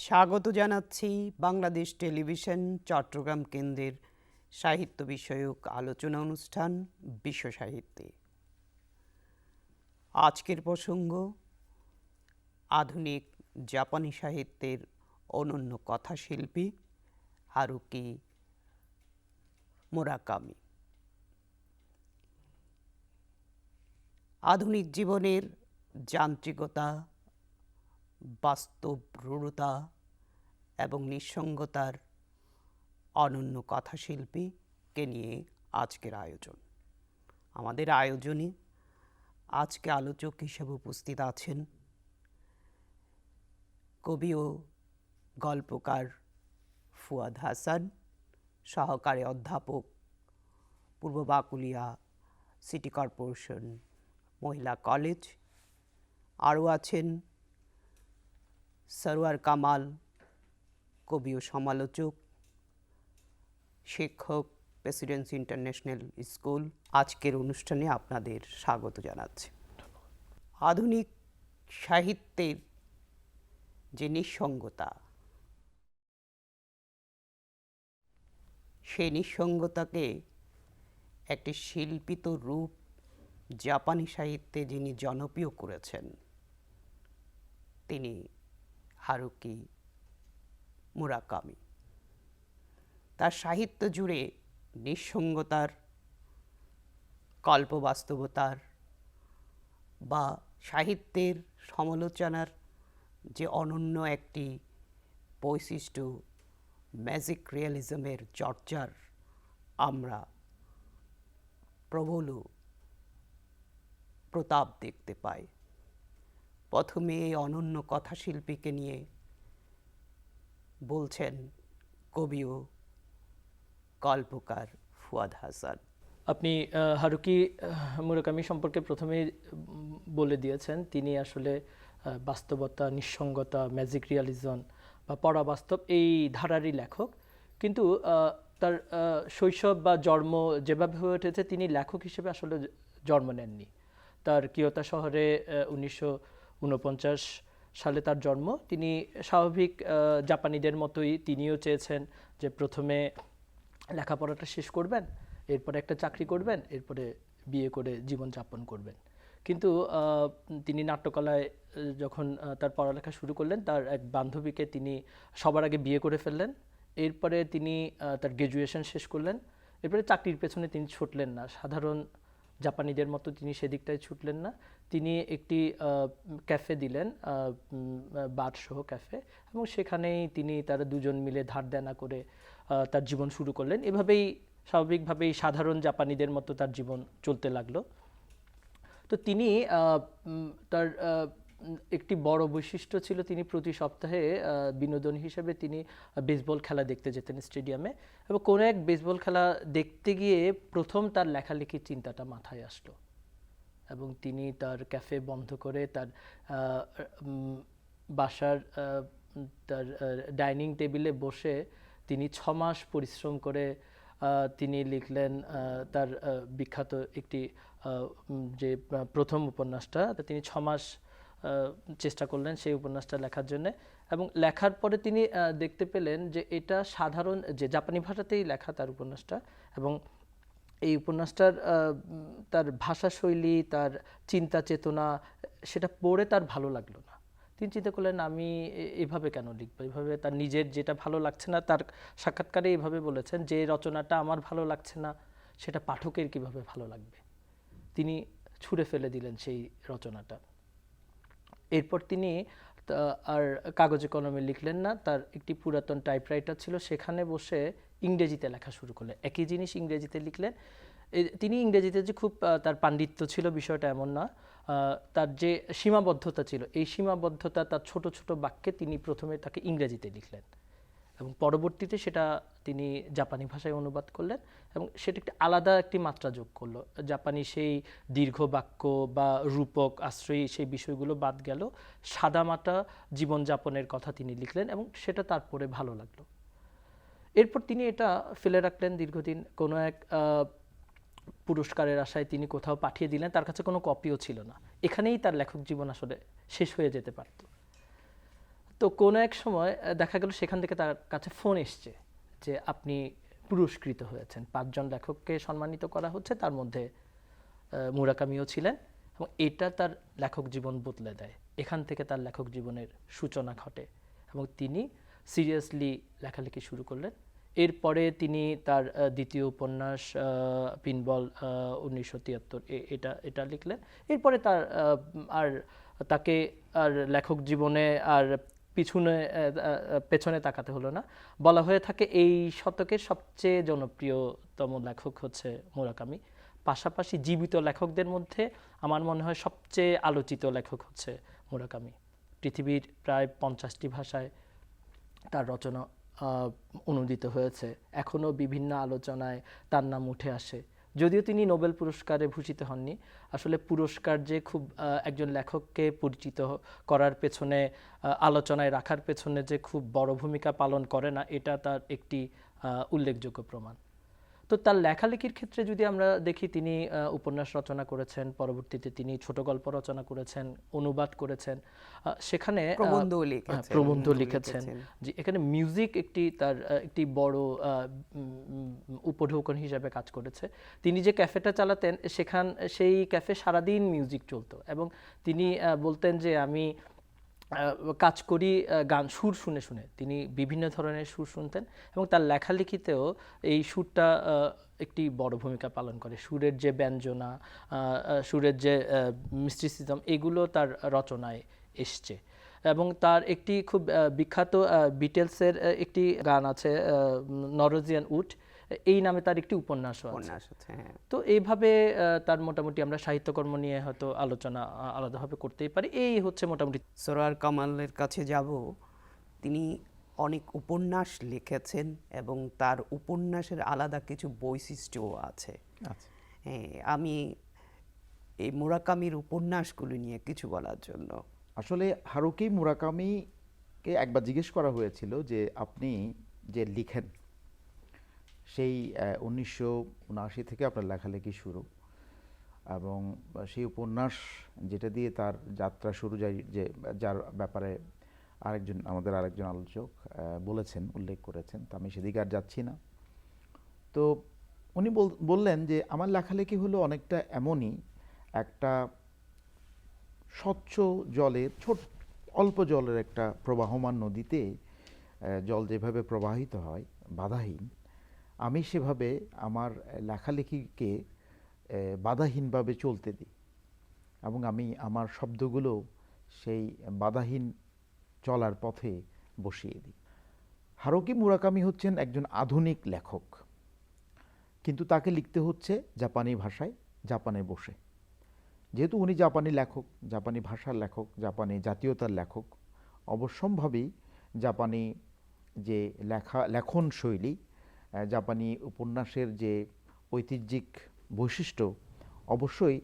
স্বাগত জানাচ্ছি বাংলাদেশ টেলিভিশন চট্টগ্রাম কেন্দ্রের সাহিত্য বিষয়ক আলোচনা অনুষ্ঠান বিশ্ব সাহিত্যে। আজকের প্রসঙ্গ আধুনিক জাপানি সাহিত্যের অনন্য কথাশিল্পী হারুকি মুরাকামি। আধুনিক জীবনের যান্ত্রিকতা, বাস্তব রূঢ়তা এবং নিঃসঙ্গতার অনন্য কথাশিল্পীকে নিয়ে আজকের আয়োজন। আমাদের আয়োজনে আজকে আলোচক হিসেবে উপস্থিত আছেন কবি ও গল্পকার ফুয়াদ হাসান, সহকারী অধ্যাপক, পূর্ব বাকুলিয়া সিটি কর্পোরেশন মহিলা কলেজ। আরও আছেন সরওয়ার কামাল, কবি ও সমালোচক, শিক্ষক, প্রেসিডেন্সি ইন্টারন্যাশনাল স্কুল। আজকের অনুষ্ঠানে আপনাদের স্বাগত জানাচ্ছি। আধুনিক সাহিত্যের যে নিঃসঙ্গতা, সেই নিঃসঙ্গতাকে একটি শিল্পিত রূপ জাপানি সাহিত্যে যিনি জনপ্রিয় করেছেন তিনি হারুকি মুরাকামি। তার সাহিত্য জুড়ে নিঃসঙ্গতার, কল্পবাস্তবতার বা সাহিত্যের সমালোচনার যে অনন্য একটি বৈশিষ্ট্য, ম্যাজিক রিয়ালিজমের চর্চার আমরা প্রবল প্রতাপ দেখতে পাই। প্রথমে এই অনন্য কথাশিল্পীকে নিয়ে বলছেন কবি ও গল্পকার ফুয়াদ হাসান। আপনি হারুকি মুরাকামি সম্পর্কে প্রথমেই বলে দিয়েছেন। তিনি আসলে বাস্তবতা, নিঃসঙ্গতা, ম্যাজিক রিয়ালিজম বা পরাবাস্তব এই ধারারই লেখক। কিন্তু তার শৈশব বা জন্ম যেভাবে হয়ে উঠেছে, তিনি লেখক হিসেবে আসলে জন্ম নেননি। তার কিয়োতো শহরে 1949 সালে তার জন্ম। তিনি স্বাভাবিক জাপানিদের মতোই তিনিও চেয়েছেন যে প্রথমে লেখাপড়াটা শেষ করবেন, এরপরে একটা চাকরি করবেন, এরপরে বিয়ে করে জীবনযাপন করবেন। কিন্তু তিনি নাট্যকলায় যখন তার পড়ালেখা শুরু করলেন, তার এক বান্ধবীকে তিনি সবার আগে বিয়ে করে ফেললেন। এরপরে তিনি তার গ্র্যাজুয়েশন শেষ করলেন। এরপরে চাকরির পেছনে তিনি ছুটলেন না, সাধারণ জাপানিদের মতো তিনি সেদিকটায় ছুটলেন না। তিনি একটি ক্যাফে দিলেন, বারসহ ক্যাফে, এবং সেখানেই তিনি তারা দুজন মিলে ধার দেনা করে তার জীবন শুরু করলেন। এভাবেই স্বাভাবিকভাবেই সাধারণ জাপানিদের মতো তার জীবন চলতে লাগলো। তো তিনি তার একটি বড় বৈশিষ্ট্য ছিল, তিনি প্রতি সপ্তাহে বিনোদন হিসেবে তিনি বেসবল খেলা দেখতে যেতেন স্টেডিয়ামে। এবং কোনো এক বেসবল খেলা দেখতে গিয়ে প্রথম তার লেখালেখির চিন্তাটা মাথায় আসলো, এবং তিনি তার ক্যাফে বন্ধ করে তার বাসার তার ডাইনিং টেবিলে বসে তিনি 6 মাস পরিশ্রম করে তিনি লিখলেন তার বিখ্যাত একটি যে প্রথম উপন্যাসটা। তিনি 6 মাস চেষ্টা করলেন সেই উপন্যাসটা লেখার জন্য। এবং লেখার পরে তিনি দেখতে পেলেন যে এটা সাধারণ, যে জাপানি ভাষাতেই লেখা তার উপন্যাসটা, এবং এই উপন্যাসটার তার ভাষাশৈলী, তার চিন্তা চেতনা, সেটা পড়ে তার ভালো লাগলো না। তিনি চিন্তা করলেন, আমি এভাবে কেন লিখবো, এভাবে তার নিজের যেটা ভালো লাগছে না। তার সাক্ষাৎকারে এইভাবে বলেছেন, যে রচনাটা আমার ভালো লাগছে না সেটা পাঠকের কিভাবে ভালো লাগবে। তিনি ছুঁড়ে ফেলে দিলেন সেই রচনাটা। এরপর তিনি আর কাগজে কলমে লিখলেন না, তার একটি পুরাতন টাইপরাইটার ছিল, সেখানে বসে ইংরেজিতে লেখা শুরু করলেন। একই জিনিস ইংরেজিতে লিখলেন। তিনি ইংরেজিতে যে খুব তার পাণ্ডিত্য ছিল বিষয়টা এমন না, তার যে সীমাবদ্ধতা ছিল, এই সীমাবদ্ধতা তার ছোট ছোট বাক্যে তিনি প্রথমে তাকে ইংরেজিতে লিখলেন, এবং পরবর্তীতে সেটা তিনি জাপানি ভাষায় অনুবাদ করলেন, এবং সেটা একটি আলাদা একটি মাত্রা যোগ করলো। জাপানি সেই দীর্ঘ বাক্য বা রূপক আশ্রয়ী সেই বিষয়গুলো বাদ গেল, সাদামাটা জীবনযাপনের কথা তিনি লিখলেন, এবং সেটা তারপরে ভালো লাগলো। এরপর তিনি এটা ফেলে রাখলেন দীর্ঘদিন। কোনো এক পুরস্কারের আশায় তিনি কোথাও পাঠিয়ে দিলেন, তার কাছে কোনো কপিও ছিল না। এখানেই তার লেখক জীবন আসলে শেষ হয়ে যেতে পারত। তো কোনো এক সময় দেখা গেল সেখান থেকে তার কাছে ফোন এসছে যে আপনি পুরস্কৃত হয়েছেন, 5 জন লেখককে সম্মানিত করা হচ্ছে, তার মধ্যে মুরাকামিও ছিলেন, এবং এটা তার লেখক জীবন বদলে দেয়। এখান থেকে তার লেখক জীবনের সূচনা ঘটে এবং তিনি সিরিয়াসলি লেখালেখি শুরু করলেন। এরপরে তিনি তার দ্বিতীয় উপন্যাস পিনবল 1973 এটা এটা লিখলেন। এরপরে তার আর তাকে আর লেখক জীবনে আর পেছনে তাকাতে হলো না। বলা হয়ে থাকে এই শতকের সবচেয়ে জনপ্রিয়তম লেখক হচ্ছে মুরাকামি। পাশাপাশি জীবিত লেখকদের মধ্যে আমার মনে হয় সবচেয়ে আলোচিত লেখক হচ্ছে মুরাকামি। পৃথিবীর প্রায় 50টি ভাষায় তার রচনা অনূদিত হয়েছে, এখনও বিভিন্ন আলোচনায় তার নাম উঠে আসে। যদিও তিনি নোবেল পুরস্কারে ভূষিত হননি, আসলে পুরস্কার যে খুব একজন লেখককে পরিচিত করার পেছনে, আলোচনায় রাখার পেছনে যে খুব বড় ভূমিকা পালন করে না, এটা তার একটি উল্লেখযোগ্য প্রমাণ। তো তার লেখালেখির ক্ষেত্রে যদি আমরা দেখি, তিনি উপন্যাস রচনা করেছেন, পরবর্তীতে তিনি ছোট গল্প রচনা করেছেন, অনুবাদ করেছেন, সেখানে প্রবন্ধ লিখেছেন। যে এখানে মিউজিক একটি তার একটি বড় উপঢৌকন হিসাবে কাজ করেছে। তিনি যে ক্যাফেটা চালাতেন সেই ক্যাফে সারাদিন মিউজিক চলতো, এবং তিনি বলতেন যে আমি কাজ করি গান সুর শুনে শুনে। তিনি বিভিন্ন ধরনের সুর শুনতেন এবং তার লেখালেখিতেও এই সুরটা একটি বড় ভূমিকা পালন করে। সুরের যে ব্যঞ্জনা, সুরের যে মিস্ট্রিসিজম, এগুলো তার রচনায় এসছে। এবং তার একটি খুব বিখ্যাত বিটেলসের একটি গান আছে, নরওয়েজিয়ান উড, এই নামে তার একটি উপন্যাসও আছে। তো এইভাবে তার মোটামুটি আমরা সাহিত্যকর্ম নিয়ে হয়তো আলোচনা আলাদাভাবে করতেই পারি। এই হচ্ছে মোটামুটি। সরোয়ার কামালের কাছে যাব। তিনি অনেক উপন্যাস লিখেছেন এবং তার উপন্যাসের আলাদা কিছু বৈশিষ্ট্যও আছে। হ্যাঁ, আমি এই মুরাকামির উপন্যাসগুলো নিয়ে কিছু বলার জন্য। আসলে হারুকি মুরাকামিকে একবার জিজ্ঞেস করা হয়েছিল যে আপনি যে লিখেন, সেই 1979 থেকে আপনার লেখালেখি শুরু, এবং সেই উপন্যাস যেটা দিয়ে তার যাত্রা শুরু, যে যার ব্যাপারে আমাদের আরেকজন আলোচক বলেছেন, উল্লেখ করেছেন, তা আমি সেদিকে আর যাচ্ছি না। তো উনি বললেন যে আমার লেখালেখি হলো অনেকটা এমনই, একটা স্বচ্ছ জলের অল্প জলের একটা প্রবাহমান নদীতে জল যেভাবে প্রবাহিত হয় বাধাহীন, আমি সেভাবে আমার লেখালেখিকে বাধাহীনভাবে চলতে দিই, এবং আমি আমার শব্দগুলো সেই বাধাহীন চলার পথে বসিয়ে দিই। হারুকি মুরাকামি হচ্ছেন একজন আধুনিক লেখক, কিন্তু তাকে লিখতে হচ্ছে জাপানি ভাষায়, জাপানে বসে। যেহেতু উনি জাপানি লেখক, জাপানি ভাষার লেখক, জাপানি জাতীয়তার লেখক, অবশ্যম্ভাবী জাপানি যে লেখন শৈলী, জাপানি উপন্যাসের যে ঐতিহ্যিক বৈশিষ্ট্য, অবশ্যই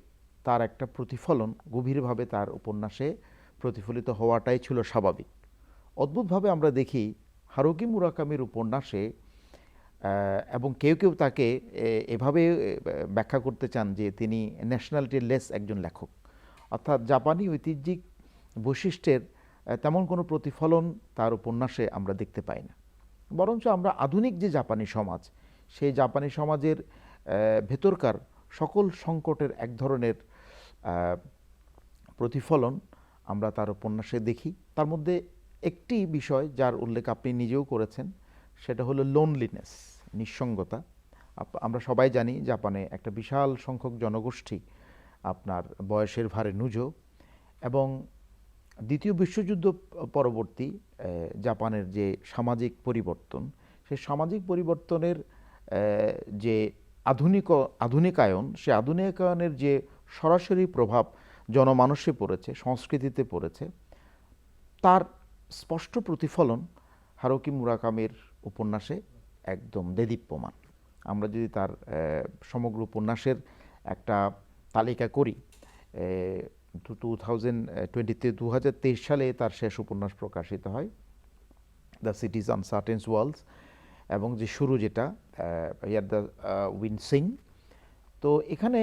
তার একটা প্রতিফলন গভীরভাবে তার উপন্যাসে প্রতিফলিত হওয়াটাই ছিল স্বাভাবিক। অদ্ভুতভাবে আমরা দেখি হারুকি মুরাকামির উপন্যাসে, এবং কেউ কেউ তাকে এভাবে ব্যাখ্যা করতে চান যে তিনি ন্যাশনালিটি লেস একজন লেখক, অর্থাৎ জাপানি ঐতিহ্যিক বৈশিষ্ট্যের তেমন কোনো প্রতিফলন তার উপন্যাসে আমরা দেখতে পাই না। বরঞ্চ আমরা আধুনিক যে জাপানি সমাজ, সেই জাপানি সমাজের ভেতরকার সকল সংকটের এক ধরনের প্রতিফলন আমরা তার উপন্যাসে দেখি। তার মধ্যে একটি বিষয় যার উল্লেখ আপনি নিজেও করেছেন, সেটা হলো লোনলিনেস, নিঃসঙ্গতা। আমরা সবাই জানি জাপানে একটা বিশাল সংখ্যক জনগোষ্ঠী আপনার বয়সের ভারে নুজো, এবং দ্বিতীয় বিশ্বযুদ্ধ পরবর্তী জাপানের যে সামাজিক পরিবর্তন, সেই সামাজিক পরিবর্তনের যে আধুনিকায়ন, সে আধুনিকায়নের যে সরাসরি প্রভাব জনমানসে পড়েছে, সংস্কৃতিতে পড়েছে, তার স্পষ্ট প্রতিফলন হারুকি মুরাকামির উপন্যাসে একদম দেদীপ্যমান। আমরা যদি তার সমগ্র উপন্যাসের একটা তালিকা করি, 2023 সালে তার শেষ উপন্যাস প্রকাশিত হয়, দ্য সিটিজ আনসার্টেন ওয়ার্ল্ডস, এবং যে শুরু যেটা হিয়ার দ্য উইন্ড সিং। তো এখানে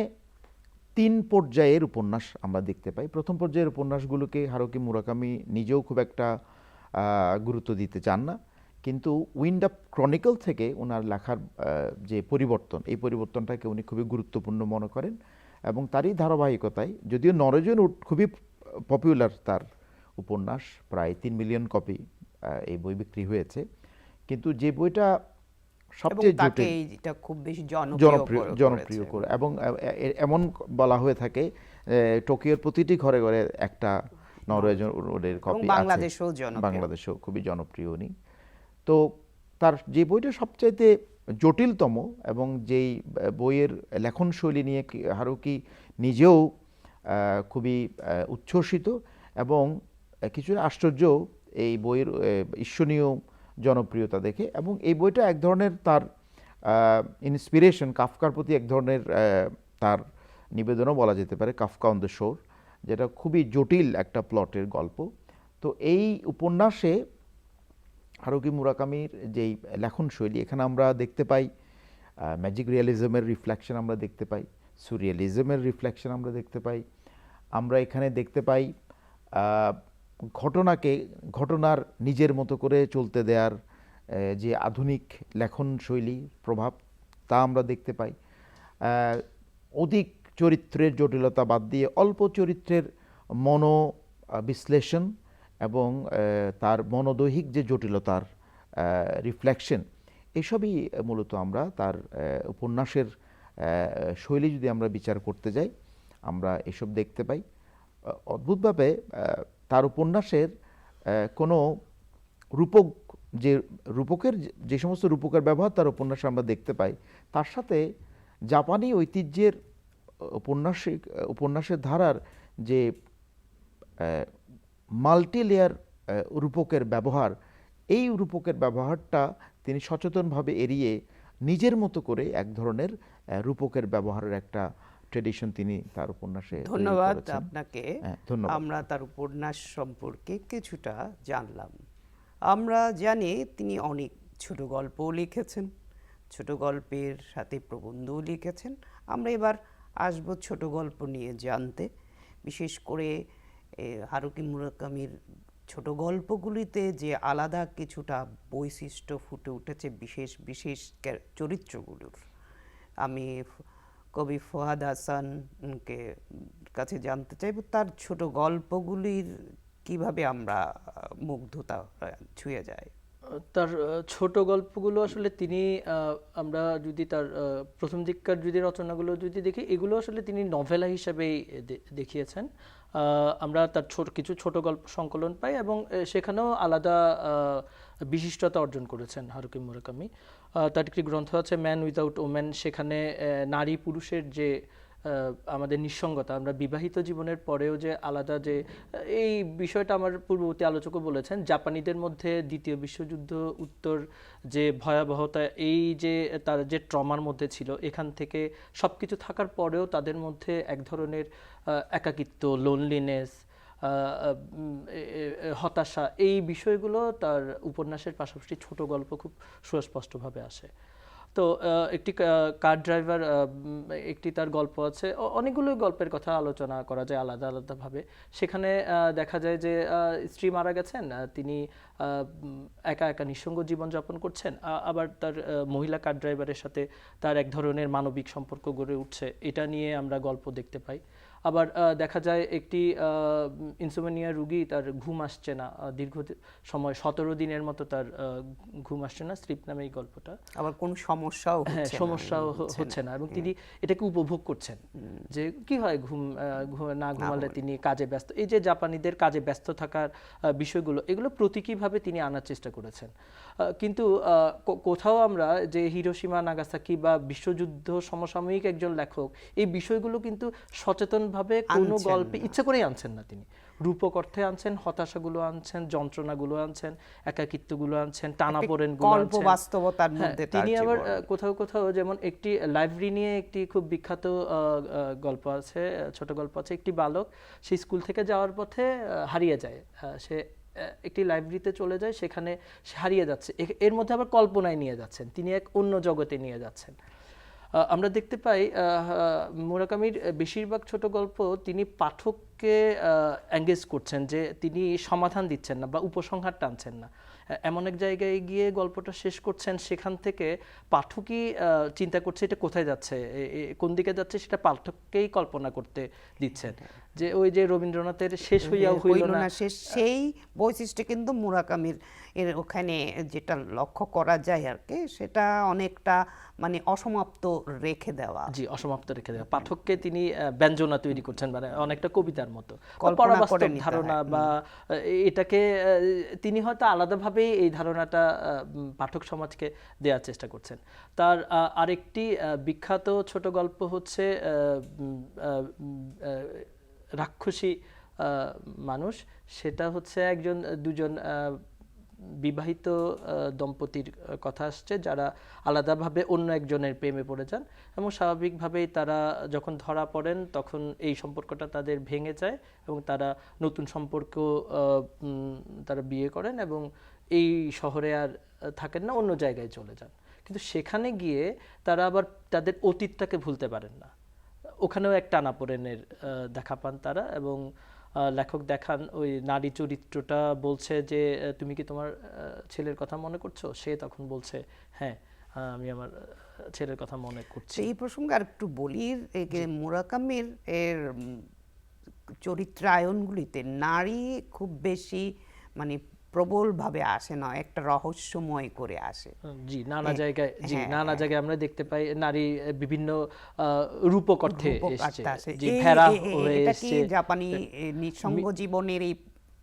3 পর্যায়ের উপন্যাস আমরা দেখতে পাই। প্রথম পর্যায়ের উপন্যাসগুলোকে হারুকি মুরাকামি নিজেও খুব একটা গুরুত্ব দিতে চান না, কিন্তু উইন্ড আপ ক্রনিকল থেকে ওনার লেখার যে পরিবর্তন, এই পরিবর্তনটাকে উনি খুবই গুরুত্বপূর্ণ মনে করেন এবং তারই ধারাবাহিকতায়, যদিও নরওয়েজিয়ান উড খুবই পপুলার, তার উপন্যাস প্রায় 3 মিলিয়ন কপি এই বই বিক্রি হয়েছে, কিন্তু যে বইটা এবং সবচেয়ে তাকে জটিল, এইটা খুব বেশি জনপ্রিয় করে এবং এমন বলা হয়ে থাকে টোকিওর প্রতিটি ঘরে ঘরে একটা নরওয়েজিয়ান উডের এবং কপি আছে, বাংলাদেশেও জনপ্রিয়। বাংলাদেশেও খুবই জনপ্রিয় উনি। তো তার যে বইটা সবচাইতে জটিলতম এবং যেই বইয়ের লেখন শৈলী নিয়ে হারুকি নিজেও খুবই উচ্ছ্বসিত এবং কিছুটা আশ্চর্য এই বইয়ের ঈর্ষণীয় জনপ্রিয়তা দেখে, এবং এই বইটা এক ধরনের তার ইন্সপিরেশন, কাফকার প্রতি এক ধরনের তার নিবেদনও বলা যেতে পারে, কাফকা অন দ্য শোর, যেটা খুবই জটিল একটা প্লটের গল্প। তো এই উপন্যাসে হারুকি মুরাকামির যেই লেখন শৈলী, এখানে আমরা দেখতে পাই ম্যাজিক রিয়ালিজমের রিফ্লেকশন, আমরা দেখতে পাই সুরিয়ালিজমের রিফ্লেকশন, আমরা দেখতে পাই, আমরা এখানে দেখতে পাই ঘটনার নিজের মতো করে চলতে দেওয়ার যে আধুনিক লেখন শৈলী প্রভাব, তা আমরা দেখতে পাই। অধিক চরিত্রের জটিলতা বাদ দিয়ে অল্প চরিত্রের বিশ্লেষণ এবং তার মনোদৈহিক যে জটিলতার রিফ্লেকশন, এসবই মূলত আমরা তার উপন্যাসের শৈলী যদি আমরা বিচার করতে যাই, আমরা এসব দেখতে পাই। অদ্ভুতভাবে তার উপন্যাসের কোনো রূপক, যে সমস্ত রূপকের ব্যবহার তার উপন্যাসে আমরা দেখতে পাই, তার সাথে জাপানি ঐতিহ্যের উপন্যাসের ধারার যে মাল্টি লেয়ার রূপকের ব্যবহার, এই রূপকের ব্যবহারটা তিনি সচেতনভাবে এড়িয়ে নিজের মতো করে এক ধরনের রূপকের ব্যবহারের একটা ট্রেডিশন তিনি তার উপন্যাসে তৈরি ধন্যবাদ করেছেন। আপনাকে। ধন্যবাদ। আমরা তার উপন্যাস সম্পর্কে কিছুটা জানলাম। আমরা জানি তিনি অনেক ছোট গল্পও লিখেছেন, ছোট গল্পের সাথে প্রবন্ধও লিখেছেন। আমরা এবার আসব ছোট গল্প নিয়ে জানতে, বিশেষ করে হারুকি মুরাকামির ছোট গল্পগুলিতে যে আলাদা কিছুটা বৈশিষ্ট্য ফুটে উঠেছে বিশেষ বিশেষ চরিত্রগুলোর। আমি কবি ফোহাদ হাসানকে কাছে জানতে চাইব তার ছোট গল্পগুলির কিভাবে আমরা মুগ্ধতা ছুঁয়ে যায়। তার ছোট গল্পগুলো আসলে তিনি আমরা যদি তার প্রথম দিককার যদি রচনাগুলো যদি দেখি, এগুলো আসলে তিনি নভেলা হিসাবেই দেখিয়েছেন। আমরা তার কিছু ছোট গল্প সংকলন পাই এবং সেখানেও আলাদা বিশিষ্টতা অর্জন করেছেন হারুকি মুরাকামি। তার একটি গ্রন্থ আছে ম্যান উইদাউট ওম্যান, সেখানে নারী পুরুষের যে আমাদের নিঃসঙ্গতা, আমরা বিবাহিত জীবনের পরেও যে আলাদা যে এই বিষয়টা আমার পূর্ববর্তী আলোচকও বলেছেন, জাপানিদের মধ্যে দ্বিতীয় বিশ্বযুদ্ধ উত্তর যে ভয়াবহতা, এই যে তার যে ট্রমার মধ্যে ছিল, এখান থেকে সব কিছু থাকার পরেও তাদের মধ্যে এক ধরনের একাকিত্ব, লোনলিনেস, হতাশা, এই বিষয়গুলো তার উপন্যাসের পাশাপাশি ছোট গল্প খুব সুস্পষ্টভাবে আসে। তো একটি কার ড্রাইভার, একটি তার গল্প আছে, অনেকগুলো গল্পের কথা আলোচনা করা যায় আলাদা আলাদাভাবে। সেখানে দেখা যায় যে স্ত্রী মারা গেছেন, তিনি একা একা নিঃসঙ্গ জীবনযাপন করছেন, আবার তার মহিলা কার ড্রাইভারের সাথে তার এক ধরনের মানবিক সম্পর্ক গড়ে উঠছে, এটা নিয়ে আমরা গল্প দেখতে পাই। আবার দেখা যায় একটি ইনসোমনিয়া রুগী, তার ঘুম আসছে না, দীর্ঘ সময় 17 দিনের মতো তার ঘুম আসছে না, স্লিপ নামে এই গল্পটা। আবার কোন সমস্যাও হচ্ছে না এবং তিনি এটাকে উপভোগ করছেন, যে কি হয় ঘুম না ঘুমালে তিনি কাজে ব্যস্ত। এই যে জাপানিদের কাজে ব্যস্ত থাকার বিষয়গুলো, এগুলো প্রতীকীভাবে তিনি আনার চেষ্টা করেছেন। কিন্তু কোথাও আমরা যে হিরোশিমা নাগাসাকি বা বিশ্বযুদ্ধ সমসাময়িক একজন লেখক, এই বিষয়গুলো কিন্তু সচেতনভাবে কোনো গল্পে ইচ্ছা করেই আনছেন না। তিনি রূপক অর্থে আনছেন, হতাশাগুলো আনছেন, যন্ত্রণাগুলো আনছেন, একাকিত্বগুলো আনছেন, টানাপোড়েনগুলো আনছেন, বাস্তবতার মধ্যে। তিনি আবার কোথাও কোথাও, যেমন একটি লাইব্রেরি নিয়ে একটি খুব বিখ্যাত গল্প আছে, ছোট গল্প আছে। একটি বালক সে স্কুল থেকে যাওয়ার পথে হারিয়ে যায়, সে একটি লাইব্রেরিতে চলে যায়, সেখানে সে হারিয়ে যাচ্ছে, এর মধ্যে আবার কল্পনায় নিয়ে যাচ্ছেন, তিনি এক অন্য জগতে নিয়ে যাচ্ছেন। আমরা দেখতে পাই মুরাকামির বেশিরভাগ ছোট গল্প তিনি পাঠককে এঙ্গেজ করছেন, যে তিনি সমাধান দিচ্ছেন না বা উপসংহার টানছেন না। এমন এক জায়গায় গিয়ে গল্পটা শেষ করছেন, সেখান থেকে পাঠকই চিন্তা করছে এটা কোথায় যাচ্ছে, কোন দিকে যাচ্ছে, সেটা পাঠককেই কল্পনা করতে দিচ্ছেন। যে ওই যে রবীন্দ্রনাথের শেষ হইয়াও হইল না, সেই বৈশিষ্ট্য কিন্তু মুরাকামির এর ওখানে যেটা লক্ষ্য করা যায় আর কি, সেটা অনেকটা মানে অসমাপ্ত রেখে দেওয়া। জি, অসমাপ্ত রেখে দেওয়া। পাঠককে তিনি ব্যঞ্জনা তৈরি করছেন, মানে অনেকটা কবিতার মতো, কল্পনা পরাবাস্তব করে নিতে ধারণা হয়। বা এটাকে তিনি হয়তো আলাদাভাবেই এই ধারণাটা পাঠক সমাজকে দেওয়ার চেষ্টা করছেন। তার আরেকটি বিখ্যাত ছোট গল্প হচ্ছে রাক্ষসী মানুষ। সেটা হচ্ছে দুজন বিবাহিত দম্পতির কথা আসছে, যারা আলাদাভাবে অন্য একজনের প্রেমে পড়ে যান এবং স্বাভাবিকভাবেই তারা যখন ধরা পড়েন তখন এই সম্পর্কটা তাদের ভেঙে যায় এবং তারা নতুন সম্পর্ক তারা বিয়ে করেন এবং এই শহরে আর থাকেন না, অন্য জায়গায় চলে যান। কিন্তু সেখানে গিয়ে তারা আবার তাদের অতীতটাকে ভুলতে পারেন না। ওখানেও এক টানাপোড়েনের দেখা পান তারা, এবং লেখক দেখান ওই নারী চরিত্রটা বলছে যে তুমি কি তোমার ছেলের কথা মনে করছো? সে তখন বলছে হ্যাঁ, আমি আমার ছেলের কথা মনে করছি। এই প্রসঙ্গে আর একটু বলি, মুরাকামির এর চরিত্রায়নগুলিতে নারী খুব বেশি মানে প্রবলভাবে আসে না, একটা রহস্যময় করে আসে। জি, নানা জায়গায়, জি নানা জায়গায় আমরা দেখতে পাই নারী বিভিন্ন রূপক অর্থে এসেছে। জি, ভেড়া হয়ে এটা কি এসেছে, জাপানি নিঃসঙ্গ জীবনের এই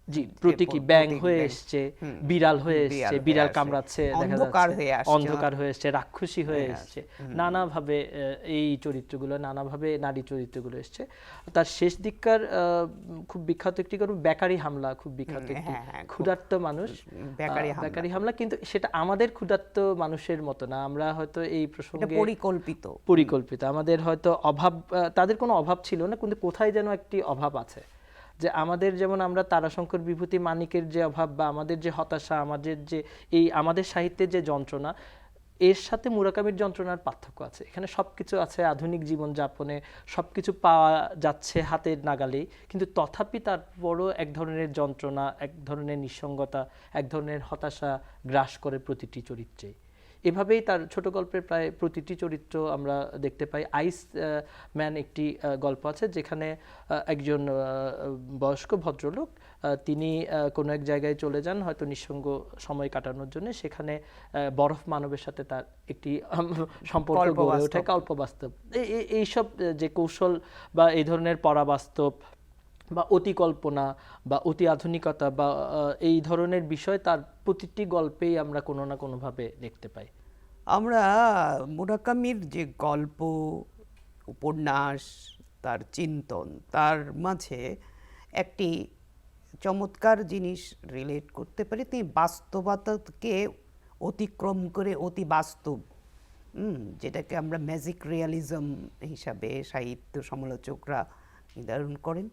জি প্রতীকী ব্যাং হয়ে এসছে, বিড়াল হয়ে এসছে, বিড়াল কামড়াচ্ছে, অন্ধকার হয়ে আসছে, অন্ধকার হয়ে এসছে, রাক্ষসী হয়ে এসছে, নানাভাবে এই চরিত্রগুলো, নানাভাবে নারী চরিত্রগুলো এসছে। তার শেষ দিককার খুব বিখ্যাত একটি গল্প বেকারি হামলা, খুব বিখ্যাত একটি ক্ষুধার্ত মানুষ, বেকারি হামলা, কিন্তু সেটা আমাদের ক্ষুধার্ত মানুষের মতো না। আমরা হয়তো এই প্রসঙ্গে পরিকল্পিত, আমাদের হয়তো অভাব, তাদের কোনো অভাব ছিল না, কিন্তু কোথায় যেন একটি অভাব আছে। যে আমাদের যেমন আমরা তারাশঙ্কর বিভূতি মানিকের যে অভাব বা আমাদের যে হতাশা, আমাদের যে এই আমাদের সাহিত্যের যে যন্ত্রণা, এর সাথে মুরাকামির যন্ত্রণার পার্থক্য আছে। এখানে সবকিছু আছে, আধুনিক জীবনযাপনে সবকিছু পাওয়া যাচ্ছে হাতের নাগালেই, কিন্তু তথাপি তারপরও এক ধরনের যন্ত্রণা, এক ধরনের নিঃসঙ্গতা, এক ধরনের হতাশা গ্রাস করে প্রতিটি চরিত্রে। এভাবেই তার ছোট গল্পের প্রায় প্রতিটি চরিত্র আমরা দেখতে পাই। আইস ম্যান একটি গল্প আছে যেখানে একজন বয়স্ক ভদ্রলোক, তিনি কোনো এক জায়গায় চলে যান হয়তো নিঃসঙ্গ সময় কাটানোর জন্য, সেখানে বরফ মানবের সাথে তার একটি সম্পর্ক গড়ে ওঠে, কল্পবাস্তব। এইসব যে কৌশল বা এই ধরনের পরাবাস্তব বা অতি কল্পনা বা অতি আধুনিকতা বা এই ধরনের বিষয় তার প্রতিটি গল্পেই আমরা কোনো না কোনোভাবে দেখতে পাই। আমরা মুরাকামির যে গল্প, উপন্যাস, তার চিন্তন, তার মাঝে একটি চমৎকার জিনিস রিলেট করতে পারি। তিনি বাস্তবতাকে অতিক্রম করে অতি বাস্তব, যেটাকে আমরা ম্যাজিক রিয়ালিজম হিসাবে সাহিত্য সমালোচকরা নির্ধারণ করেন।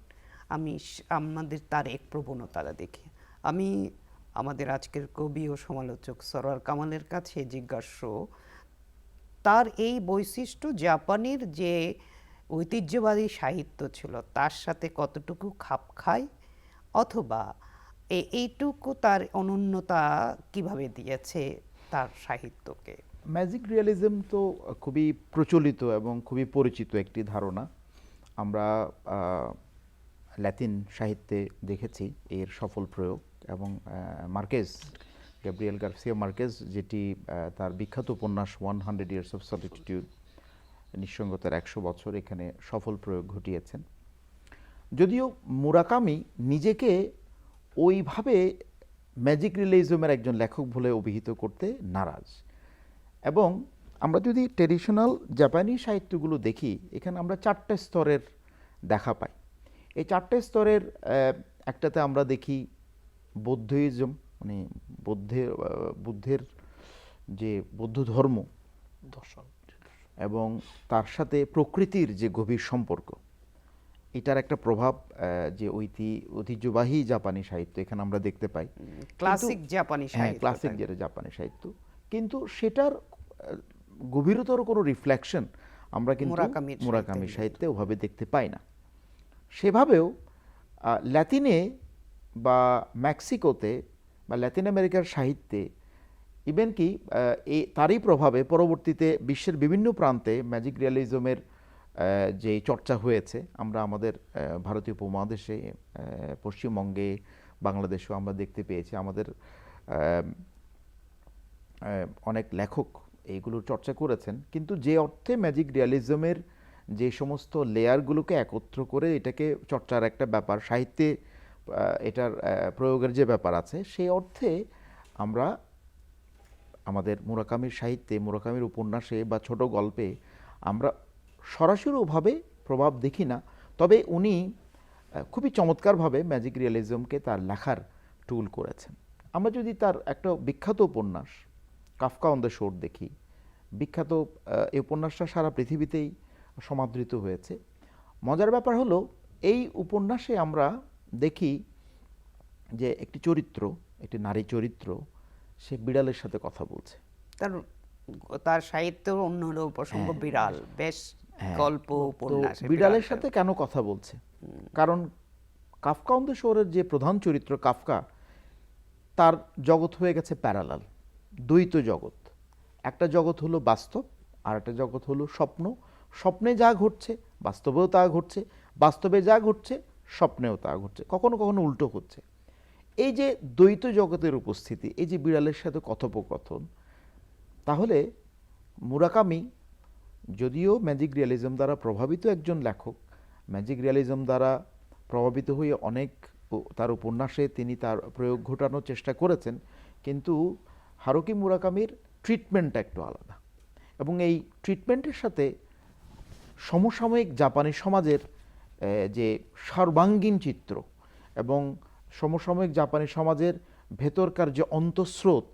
আমাদের তার এক প্রবণতা দেখি। আমি আমাদের আজকের কবি ও সমালোচক সরোয়ার কামালের কাছে জিজ্ঞাসা, তার এই বৈশিষ্ট্য জাপানের যে ঐতিহ্যবাদী সাহিত্য ছিল তার সাথে কতটুকু খাপ খায়, অথবা এইটুকু তার অনন্যতা কিভাবে দিয়েছে তার সাহিত্যকে? ম্যাজিক রিয়ালিজম তো খুবই প্রচলিত এবং খুবই পরিচিত একটি ধারণা। আমরা ল্যাতিন সাহিত্যে দেখেছি এর সফল প্রয়োগ, এবং মার্কেজ, গ্যাব্রিয়েল গার্সিয়া মার্কেজ, যেটি তার বিখ্যাত উপন্যাস 100 Years of Solitude, নিঃসঙ্গতার 100 বছর, এখানে সফল প্রয়োগ ঘটিয়েছেন। যদিও মুরাকামি নিজেকে ওইভাবে ম্যাজিক রিয়ালিজমের একজন লেখক বলে অভিহিত করতে নারাজ। এবং আমরা যদি ট্রেডিশনাল জাপানি সাহিত্যগুলো দেখি, এখানে আমরা 4টে স্তরের দেখা পাই। এই 4টে স্তরের একটাতে আমরা দেখি বৌদ্ধইজম, মানে বুদ্ধের যে বৌদ্ধ ধর্ম দর্শন, এবং তার সাথে প্রকৃতির যে গভীর সম্পর্ক, এটার একটা প্রভাব যে ঐতিহ্যবাহী জাপানি সাহিত্য এখানে আমরা দেখতে পাই, ক্লাসিক জাপানি সাহিত্য, ক্লাসিক যেটা জাপানি সাহিত্য। কিন্তু সেটার গভীরতর কোনো রিফ্লেকশন আমরা কিন্তু মুরাকামির মুরাকামি সাহিত্যে সাহিত্যে ওভাবে দেখতে পাই না। সেভাবেও ল্যাতিনে বা মেক্সিকোতে বা ল্যাতিন আমেরিকার সাহিত্যে ইভেন কি তারই প্রভাবে পরবর্তীতে বিশ্বের বিভিন্ন প্রান্তে ম্যাজিক রিয়ালিজমের যে চর্চা হয়েছে, আমরা আমাদের ভারতীয় উপমহাদেশে, পশ্চিমবঙ্গে, বাংলাদেশেও আমরা দেখতে পেয়েছি। আমাদের অনেক লেখক এইগুলোর চর্চা করেছেন, কিন্তু যে অর্থে ম্যাজিক রিয়ালিজমের যে সমস্ত লেয়ারগুলোকে একত্র করে এটাকে চর্চার একটা ব্যাপার, সাহিত্যে এটার প্রয়োগের যে ব্যাপার আছে, সেই অর্থে আমরা আমাদের মুরাকামির সাহিত্যে, মুরাকামির উপন্যাসে বা ছোট গল্পে আমরা সরাসরি ওভাবে প্রভাব দেখি না। তবে উনি খুবই চমৎকারভাবে ম্যাজিক রিয়ালিজমকে তার লেখার টুল করেছেন। আমরা যদি তার একটা বিখ্যাত উপন্যাস কাফকা অন দ্য শোর দেখি, বিখ্যাত এই উপন্যাসটা সারা পৃথিবীতেই সমাদৃত হয়েছে। মজার ব্যাপার হলো, এই উপন্যাসে আমরা দেখি যে একটি চরিত্র, একটি নারী চরিত্র, সে বিড়ালের সাথে কথা বলছে। তার সাহিত্যের অন্য প্রসঙ্গ বিড়াল, বেশ গল্প উপন্যাস বিড়ালের সাথে কেন কথা বলছে? কারণ কাফকা অন দ্য শোরের যে প্রধান চরিত্র কাফকা, তার জগৎ হয়ে গেছে প্যারালাল, দ্বৈত জগৎ। একটা জগৎ হলো বাস্তব, আর একটা জগৎ হলো স্বপ্ন। স্বপ্নে যা ঘটছে বাস্তবেও তা ঘটছে, বাস্তবে যা ঘটছে স্বপ্নেও তা ঘটছে, কখনো কখনো উল্টো হচ্ছে। এই যে দ্বৈত জগতের উপস্থিতি, এই যে বিড়ালের সাথে কথোপকথন, তাহলে মুরাকামি যদিও ম্যাজিক রিয়ালিজম দ্বারা প্রভাবিত একজন লেখক, ম্যাজিক রিয়ালিজম দ্বারা প্রভাবিত হয়ে অনেক তার উপন্যাসে তিনি তার প্রয়োগ ঘটানোর চেষ্টা করেছেন, কিন্তু হারুকি মুরাকামির ট্রিটমেন্টটা একটু আলাদা। এবং এই ট্রিটমেন্টের সাথে সমসাময়িক জাপানি সমাজের যে সর্বাঙ্গীন চিত্র এবং সমসাময়িক জাপানি সমাজের ভেতরকার যে অন্তঃস্রোত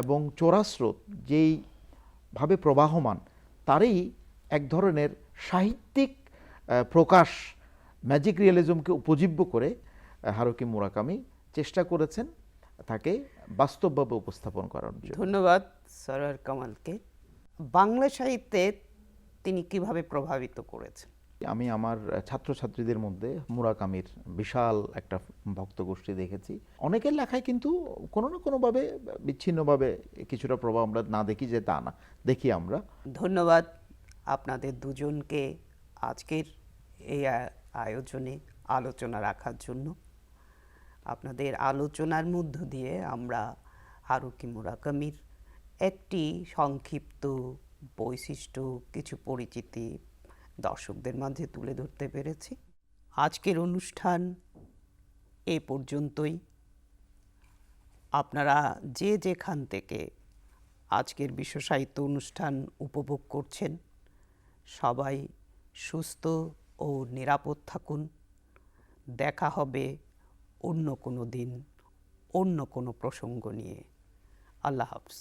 এবং চোরাস্রোত যেইভাবে প্রবাহমান, তারই এক ধরনের সাহিত্যিক প্রকাশ ম্যাজিক রিয়ালিজমকে উপজীব্য করে হারুকি মুরাকামি চেষ্টা করেছেন তাকে বাস্তবভাবে উপস্থাপন করার জন্য। ধন্যবাদ সরোয়ার কামালকে। বাংলা সাহিত্যে তিনি কিভাবে প্রভাবিত করেছেন? আমি আমার ছাত্রছাত্রীদের মধ্যে মুরাকামির বিশাল একটা ভক্ত গোষ্ঠী দেখেছি। অনেকের লেখায় কিন্তু কোনো না কোনোভাবে বিচ্ছিন্নভাবে কিছুটা প্রভাব আমরা না দেখি যে তা না, দেখি আমরা। ধন্যবাদ আপনাদের দুজনকে আজকের এই আয়োজনে আলোচনা রাখার জন্য। আপনাদের আলোচনার মধ্য দিয়ে আমরা হারুকি মুরাকামির একটি সংক্ষিপ্ত বৈশিষ্ট্য, কিছু পরিচিতি দর্শকদের মাঝে তুলে ধরতে পেরেছি। আজকের অনুষ্ঠান এ পর্যন্তই। আপনারা যে যেখান থেকে আজকের বিশ্ব সাহিত্য অনুষ্ঠান উপভোগ করছেন, সবাই সুস্থ ও নিরাপদ থাকুন। দেখা হবে অন্য কোনো দিন, অন্য কোনো প্রসঙ্গ নিয়ে। আল্লাহ হাফেজ।